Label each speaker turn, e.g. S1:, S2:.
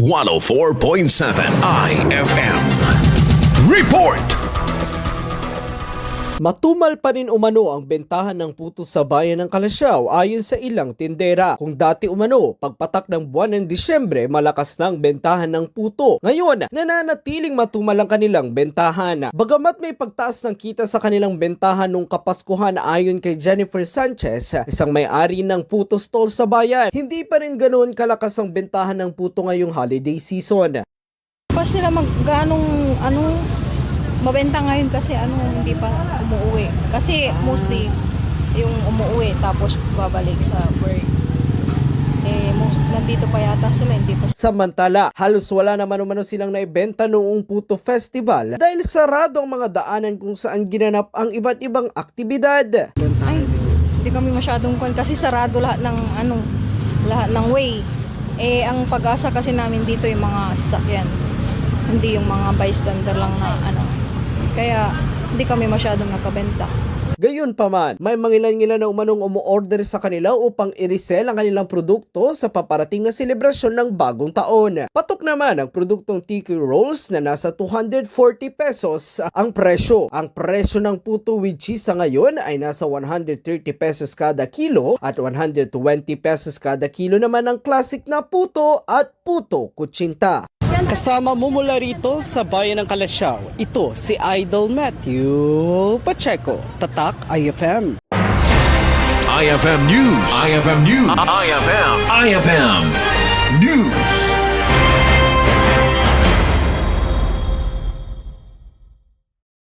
S1: 104.7 IFM. Report!
S2: Matumal pa rin umano ang bentahan ng puto sa bayan ng Kalasyaw ayon sa ilang tindera. Kung dati umano, pagpatak ng buwan ng Disyembre, malakas ng bentahan ng puto. Ngayon, nananatiling matumal ang kanilang bentahan. Bagamat may pagtaas ng kita sa kanilang bentahan nung Kapaskuhan ayon kay Jennifer Sanchez, isang may-ari ng puto stall sa bayan, hindi pa rin ganoon kalakas ang bentahan ng puto ngayong holiday season.
S3: Pa sila mabenta ngayon kasi hindi pa umuwi. Kasi mostly yung umuwi tapos babalik sa work. Nandito pa yata sila, hindi pa.
S2: Samantala, halos wala naman umano silang naibenta noong Puto Festival dahil sarado ang mga daanan kung saan ginanap ang iba't ibang aktibidad.
S3: Ay, hindi kami masyadong kasi sarado lahat ng way. Ang pag-asa kasi namin dito yung mga sasakyan. Hindi yung mga bystander lang na Kaya hindi kami masyadong nakabenta.
S2: Gayunpaman, may mangilan-ngilan na umanong umu-order sa kanila upang i-resell ang kanilang produkto sa paparating na selebrasyon ng bagong taon. Patok naman ang produktong tiki rolls na nasa 240 pesos ang presyo. Ang presyo ng puto with cheese sa ngayon ay nasa 130 pesos kada kilo at 120 pesos kada kilo naman ang classic na puto at puto kutsinta. Kasama mo mula rito sa bayan ng Kalasyaw, ito si Idol Matthew Pacheco, Tatak IFM.
S1: IFM News. IFM News. IFM News.